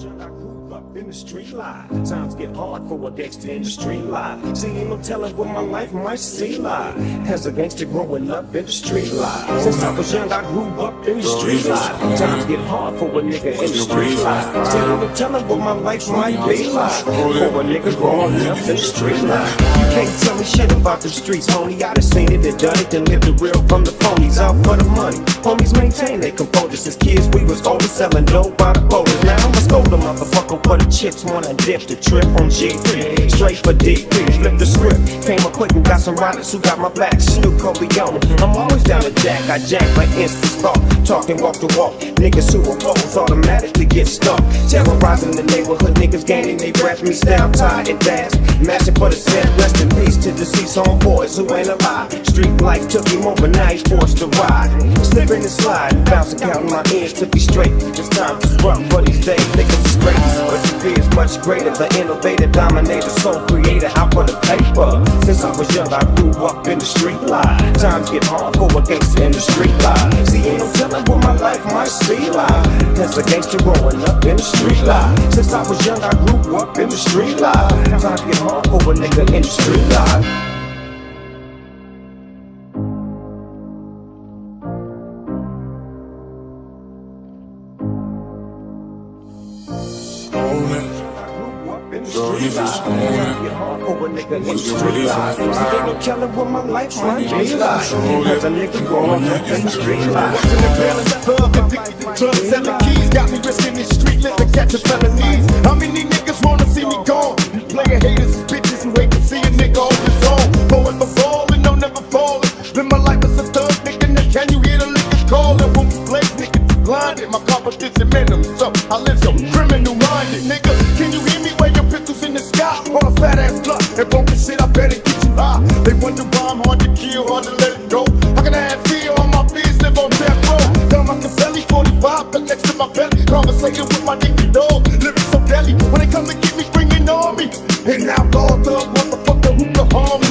young, I grew up in the street life. Times get hard for a gangster in the street life. See, ain't no telling what my life might see like. As a gangster growing up in the street life. Since I was young, I grew up in the street life. Times get hard for a nigga in the street life. Still ain't no telling what my life might be like. For a nigga growing up in the street life. You can't tell me shit about the streets, homie. I done seen it and done it and lived the real from the phonies. Out for the money. Homies maintain their composure. Since kids we was always selling dope by the quotas. Now I'ma scold a motherfucker for the chips when I dip the trip on GP. Straight for DP, flip the script. Came up quick and got some riders who got my back. Snoop, Leone. I'm always down to jack. I jack for instant thought. Talking walk to walk. Niggas who oppose automatically get stuck. Terrorizing the neighborhood. Niggas gaining they breath. Me down, tied and dash. Matching for the set. Rest in peace to deceased homeboys who ain't alive. Street life took him over. Now he's forced to ride. Slipping and sliding. Bouncing, counting my ears to be straight. It's time to run for these days. Niggas is great. But your fear is much greater. The innovator, dominator, soul creator. Out for the paper. Since I was young, I grew up in the street life. Times get hard for a gangster in the street life. See, ain't no telling what my life might see like. As a gangster growing up in the street life. Since I was young, I grew up in the street life. Times get hard for a nigga in the street life. Girl, you just own it. What's your really life? Ain't telling what my life might be like. As a nigga growing up in the street life. Drug selling keys got me risking this street living, catching felonies. How many niggas wanna see me gone? Player haters, bitches who hate to see a nigga on his own. Going for ballin', no never fallin'. Live my life as a thug, nigga. Now can you hear the liquor callin'? When we play, niggas blinded. My competition minimum, so I live so criminal minded, nigga. Can you hear me where your pistols in the sky? On a fat ass blunt and broken shit, I better get you high. They wonder why I'm hard to kill, hard to let it go. How can I have fear on my fears, live on death row? Down my belly, 45, but next to my belly. Conversation with my nigga dog, living so deadly. When they come to get me, bringing on me. And now God, thug motherfucker who can harm me.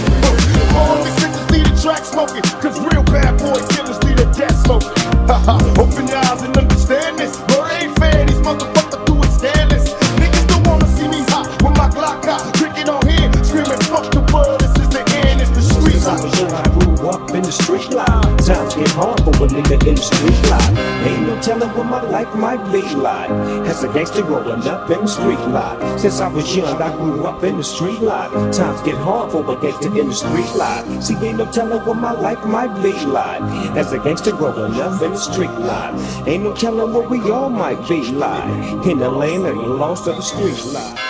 All these niggas need a track smoking, cause real bad boy killers need a death smoking. Haha, open your eyes and understand this. Bro, it ain't fair, these motherfuckers do it scandalous. Niggas don't wanna see me hot with my Glock out, drinking on here, screaming fuck the world, this is the end, it's the street I life. was young, I grew up in the street life. Times get hard for a nigga in the street life. Ain't no telling what my life might be like. As a gangster growing up in the street life. Since I was young, I grew up in the street life. Times get hard for a gangster in the street life. See, ain't no telling what my life might be like. As a gangster growing up in the street life. Ain't no telling what we all might be like. In the lane and the lost of the street life.